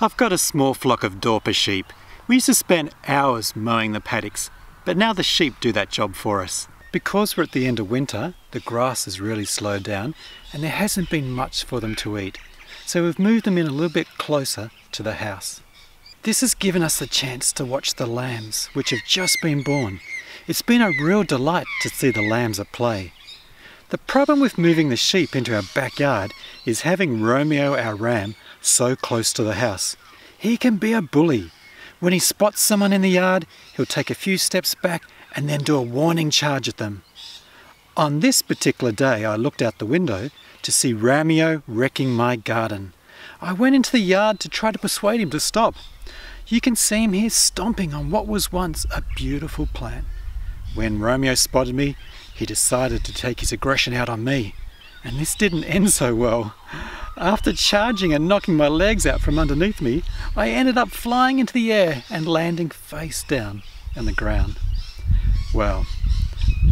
I've got a small flock of Dorper sheep. We used to spend hours mowing the paddocks, but now the sheep do that job for us. Because we're at the end of winter, the grass has really slowed down and there hasn't been much for them to eat. So we've moved them in a little bit closer to the house. This has given us the chance to watch the lambs, which have just been born. It's been a real delight to see the lambs at play. The problem with moving the sheep into our backyard is having Romeo, our ram, so close to the house. He can be a bully. When he spots someone in the yard, he'll take a few steps back and then do a warning charge at them. On this particular day, I looked out the window to see Romeo wrecking my garden. I went into the yard to try to persuade him to stop. You can see him here stomping on what was once a beautiful plant. When Romeo spotted me, he decided to take his aggression out on me. And this didn't end so well. After charging and knocking my legs out from underneath me, I ended up flying into the air and landing face down on the ground. Well,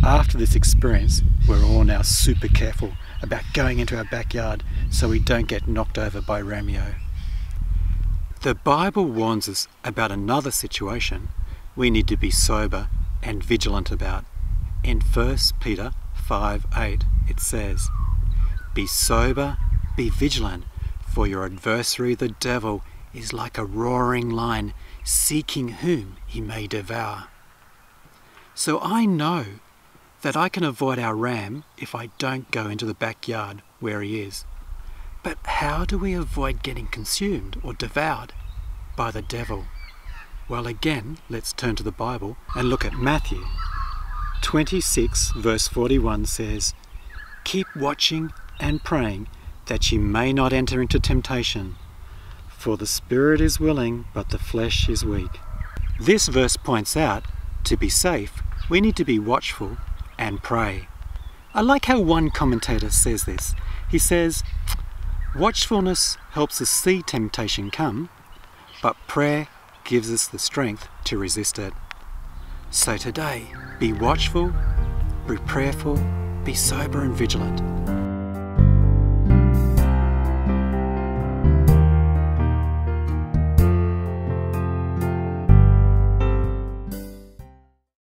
after this experience, we're all now super careful about going into our backyard so we don't get knocked over by Romeo. The Bible warns us about another situation we need to be sober and vigilant about. In 1 Peter 5:8 it says, "Be sober, be vigilant, for your adversary the devil is like a roaring lion, seeking whom he may devour." So I know that I can avoid our ram if I don't go into the backyard where he is. But how do we avoid getting consumed or devoured by the devil? Well, again, let's turn to the Bible and look at Matthew 26 verse 41 says, "Keep watching and praying that you may not enter into temptation. For the spirit is willing, but the flesh is weak." This verse points out, to be safe, we need to be watchful and pray. I like how one commentator says this. He says, "Watchfulness helps us see temptation come, but prayer gives us the strength to resist it." So today, be watchful, be prayerful, be sober and vigilant.